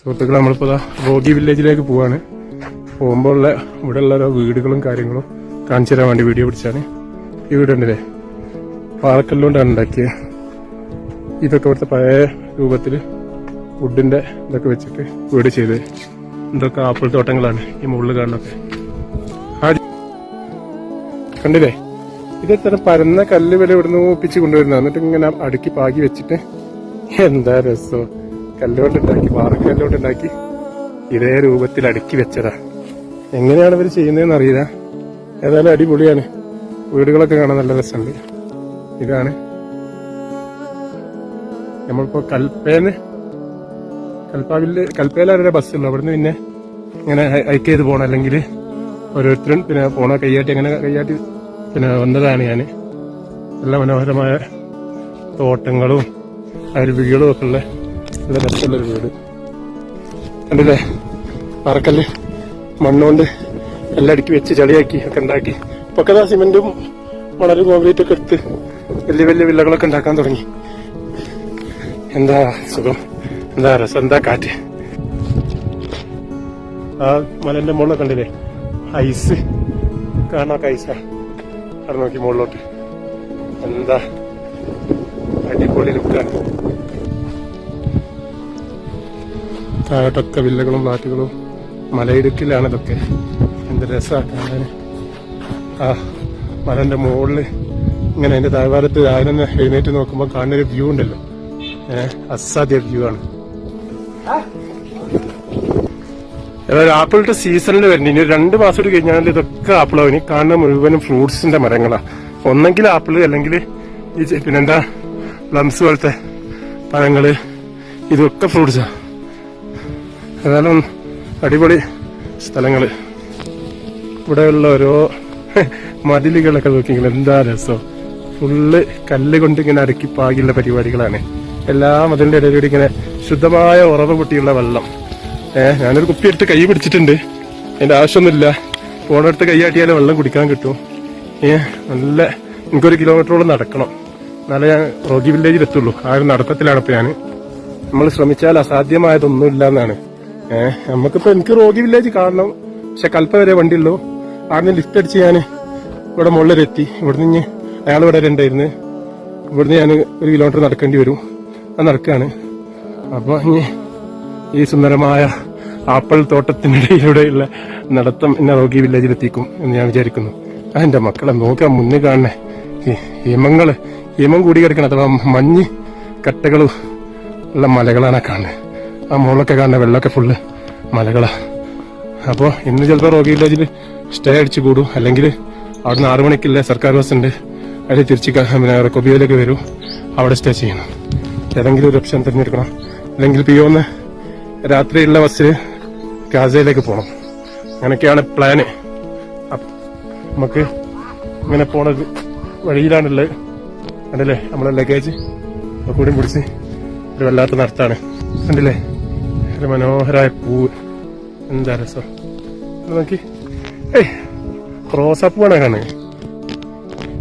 സുഹൃത്തുക്കൾ, നമ്മളിപ്പോൾ റോഗി വില്ലേജിലേക്ക് പോവാണ്. പോകുമ്പോൾ ഇവിടെ ഉള്ള ഓരോ വീടുകളും കാര്യങ്ങളും കാണിച്ചു തരാൻ വേണ്ടി വീഡിയോ പിടിച്ചാണ്. ഈ വീടുണ്ടല്ലേ, പാറക്കല്ലുകൊണ്ടാണ് ഉണ്ടാക്കിയത്. ഇതൊക്കെ ഇവിടുത്തെ പഴയ രൂപത്തിൽ വുഡിന്റെ ഇതൊക്കെ വെച്ചിട്ട് വീട് ചെയ്ത്. ഇതൊക്കെ ആപ്പിൾ തോട്ടങ്ങളാണ് ഈ മുകളിൽ കാണുന്നൊക്കെ. കണ്ടില്ലേ, ഇത് ഇത്ര പരന്ന കല്ല് വില ഇവിടുന്ന് ഒപ്പിച്ച് കൊണ്ടുവരുന്ന, എന്നിട്ട് ഇങ്ങനെ അടുക്കി പാകി വെച്ചിട്ട് എന്താ രസോ. കല്ലുകൊണ്ടുണ്ടാക്കി, പാറക്കല്ലുകൊണ്ടുണ്ടാക്കി ഇതേ രൂപത്തിൽ അടുക്കി വെച്ചതാ. എങ്ങനെയാണ് ഇവർ ചെയ്യുന്നതെന്ന് അറിയില്ല. ഏതായാലും അടിപൊളിയാണ്. വീടുകളൊക്കെ കാണാൻ നല്ല രസമുണ്ട്. ഇതാണ് നമ്മളിപ്പോ കൽപ്പയിലാണ് ബസ്സുള്ളൂ. അവിടുന്ന് പിന്നെ ഇങ്ങനെ ഹൈക്ക് ചെയ്ത് പോകണം, അല്ലെങ്കിൽ ഓരോരുത്തരും പിന്നെ പോണ കയ്യാട്ടി, അങ്ങനെ കയ്യാട്ടി പിന്നെ വന്നതാണ് ഞാൻ. നല്ല മനോഹരമായ തോട്ടങ്ങളും അരുവികളും ഒക്കെ ഉള്ള നല്ല രസമുള്ളൊരു വീട് കണ്ടില്ലേ. പാറക്കല്ല് മണ്ണുകൊണ്ട് എല്ലാം അടുക്കി വെച്ച് ചളിയാക്കി ഒക്കെ ഉണ്ടാക്കി. ഇപ്പൊക്കെ സിമെന്റും മണലും കോൺക്രീറ്റ് ഒക്കെ എടുത്ത് വലിയ വലിയ വില്ലകളൊക്കെ ഉണ്ടാക്കാൻ തുടങ്ങി. എന്താ സുഖം, എന്താ രസം, എന്താ കാറ്റ്. ആ മലന്റെ മുകളിൽ കണ്ടില്ലേ ഐസ്, കാണാക്ക ഐസാ. അവിടെ നോക്കി മുകളിലോട്ട്, എന്താ അടിപൊളി ലുക്കാണ്. താഴോട്ടൊക്കെ വില്ലകളും ഫ്ലാറ്റുകളും മലയിടുക്കിലാണ് ഇതൊക്കെ. എന്ത് രസമാക്കാൻ. ആ മലന്റെ മുകളിൽ ഇങ്ങനെ അതിന്റെ താഴ്വാരത്ത് രാവിലെ തന്നെ എഴുന്നേറ്റ് നോക്കുമ്പോൾ കാണുന്നൊരു വ്യൂ ഉണ്ടല്ലോ, അസാധ്യ വ്യൂ ആണ്. ഏതായാലും ആപ്പിളിന്റെ സീസണിൽ വരുന്നത് ഇനി 2 മാസം കൂടി കഴിഞ്ഞാൽ ഇതൊക്കെ ആപ്പിളാവും. ഇനി കാണുന്ന മുഴുവനും ഫ്രൂട്ട്സിന്റെ മരങ്ങളാ. ഒന്നെങ്കിൽ ആപ്പിള്, അല്ലെങ്കിൽ ഈ പിന്നെന്താ പ്ലംസ് പോലത്തെ പഴങ്ങള്, ഇതൊക്കെ ഫ്രൂട്ട്സാ. ഏതായാലും അടിപൊളി സ്ഥലങ്ങള്. ഇവിടെയുള്ള ഓരോ മതിലുകളൊക്കെ നോക്കിയെങ്കിൽ എന്താ രസം. ഫുള്ള് കല്ല് കൊണ്ട് ഇങ്ങനെ അടുക്കി പാകിയുള്ള പരിപാടികളാണ്. എല്ലാ മതിലിന്റെ ഇടയിലൂടെ ഇങ്ങനെ ശുദ്ധമായ ഉറവ് പൊട്ടിയുള്ള വെള്ളം. ഞാനൊരു കുപ്പി എടുത്ത് കൈ പിടിച്ചിട്ടുണ്ട്. അതിന്റെ ആവശ്യമൊന്നുമില്ല, ഫോണെടുത്ത് കൈയാട്ടിയാലേ വെള്ളം കുടിക്കാൻ കിട്ടും. നല്ല എനിക്കൊരു കിലോമീറ്ററോളം നടക്കണം, എന്നാലേ ഞാൻ റോഗി വില്ലേജിൽ എത്തുള്ളൂ. ആ ഒരു നടത്തത്തിലാണ് ഇപ്പൊ ഞാൻ. നമ്മൾ ശ്രമിച്ചാൽ അസാധ്യമായതൊന്നുമില്ല എന്നാണ്. നമുക്കിപ്പോ എനിക്ക് റോഗി വില്ലേജ് കാണണം, പക്ഷെ കൽപ്പ വരെ വണ്ടിയുള്ളൂ. ആദ്യം ലിഫ്റ്റ് അടിച്ച് ഞാൻ ഇവിടെ മുകളിലെത്തി. ഇവിടുന്ന് അയാൾ ഇവിടെ ഉണ്ടായിരുന്നു. ഇവിടുന്ന് ഞാൻ 1 കിലോമീറ്റർ നടക്കേണ്ടി വരും. അത് നടക്കുകയാണ്. അപ്പൊ ഇനി ഈ സുന്ദരമായ ആപ്പിൾ തോട്ടത്തിനിടയിലൂടെയുള്ള നടത്തം എന്നെ റോഗി വില്ലേജിൽ എത്തിക്കും എന്ന് ഞാൻ വിചാരിക്കുന്നു. എന്റെ മക്കളെ നോക്കാൻ മുന്നിൽ കാണണേ, ഹിമം കൂടി കിടക്കണം, അഥവാ മഞ്ഞ് കട്ടകളും ഉള്ള മലകളാണ് കാണുന്നത്. ആ മുകളിലൊക്കെ കാണുന്ന വെള്ളമൊക്കെ ഫുള്ള് മലകളാ. അപ്പോൾ ഇന്ന് ചിലപ്പോൾ റോഗി വില്ലേജിൽ സ്റ്റേ അടിച്ചു കൂടും, അല്ലെങ്കിൽ അവിടുന്ന് 6 മണിക്കുള്ള സർക്കാർ ബസ് ഉണ്ട്, അതിൽ തിരിച്ച് പിന്നെ കൊബിയയിലേക്ക് വരും, അവിടെ സ്റ്റേ ചെയ്യണം. ഏതെങ്കിലും ഒരു ഓപ്ഷൻ തിരഞ്ഞെടുക്കണം. അല്ലെങ്കിൽ പിയോന്ന് രാത്രിയുള്ള ബസ്സിൽ ഗാസയിലേക്ക് പോകണം. അങ്ങനെയൊക്കെയാണ് പ്ലാന്. നമുക്ക് ഇങ്ങനെ പോണത് വഴിയിലാണുള്ളത്. കണ്ടില്ലേ നമ്മളെ ലഗേജ് കൂടി പിടിച്ച് ഒരു വല്ലാത്ത നടത്താണ്. കണ്ടില്ലേ ഒരു മനോഹരമായ പൂവ്, എന്താ രസം നോക്കി. റോസാപ്പൂ ആണ് കാണുന്നത്.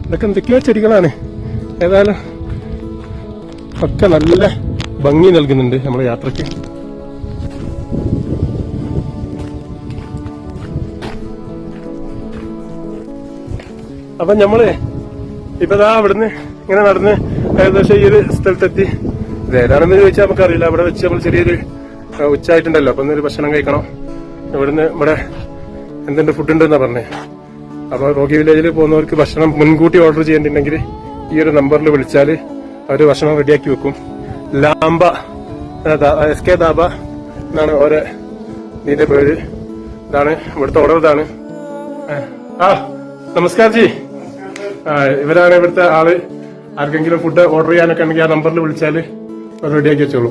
ഇതൊക്കെ എന്തൊക്കെയോ ചെടികളാണ്. ഏതായാലും ഒക്കെ നല്ല ഭംഗി നൽകുന്നുണ്ട് നമ്മുടെ യാത്രക്ക്. അപ്പൊ നമ്മള് ഇപ്പതാ അവിടുന്ന് ഇങ്ങനെ നടന്ന് ഏകദേശം ഈ ഒരു സ്ഥലത്തെത്തി. ഇതേതാണെന്ന് ചോദിച്ചാൽ നമുക്കറിയില്ല. അവിടെ വെച്ച് നമ്മൾ ചെറിയൊരു ഉച്ചയായിട്ടുണ്ടല്ലോ, അപ്പൊ ഒരു ഭക്ഷണം കഴിക്കണം. ഇവിടുന്ന് ഇവിടെ എന്തുണ്ട് ഫുഡ് ഉണ്ടെന്നാ പറഞ്ഞേ. അപ്പൊ റോഗി വില്ലേജിൽ പോകുന്നവർക്ക് ഭക്ഷണം മുൻകൂട്ടി ഓർഡർ ചെയ്യേണ്ടിട്ടുണ്ടെങ്കിൽ ഈ ഒരു നമ്പറിൽ വിളിച്ചാൽ അവര് ഭക്ഷണം റെഡിയാക്കി വെക്കും. ലാംബ SK ധാബ എന്നാണ് ഓരോ ഇതിന്റെ പേര്. ഇതാണ് ഇവിടുത്തെ ഓർഡർ. ഇതാണ്. നമസ്കാർ ജി. ഇവരാണ് ഇവിടുത്തെ ആള്. ആർക്കെങ്കിലും ഫുഡ് ഓർഡർ ചെയ്യാനൊക്കെ ഉണ്ടെങ്കിൽ ആ നമ്പറിൽ വിളിച്ചാൽ അവർ റെഡിയാക്കി വെച്ചോളൂ.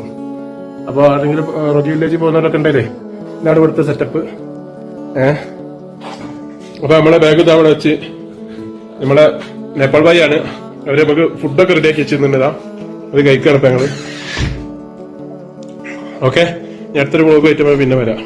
അപ്പൊ ആരെങ്കിലും റോഗി വില്ലേജിൽ പോകുന്നവരൊക്കെ ഉണ്ടല്ലേ, ഇതാണ് ഇവിടുത്തെ സെറ്റപ്പ്. അപ്പൊ നമ്മളെ ബാഗ് അവിടെ വെച്ച് നമ്മളെ നേപ്പാൾ ബായി ആണ്, അവര് നമുക്ക് ഫുഡൊക്കെ റെഡിയാക്കി വെച്ചിരുന്നുണ്ടാ. അത് കഴിക്കണം ഇപ്പൊ ഞങ്ങള്. ഓക്കെ, ഞാൻ അടുത്തൊരു വ്ളോഗ് ആയിട്ട് പിന്നെ വരാം.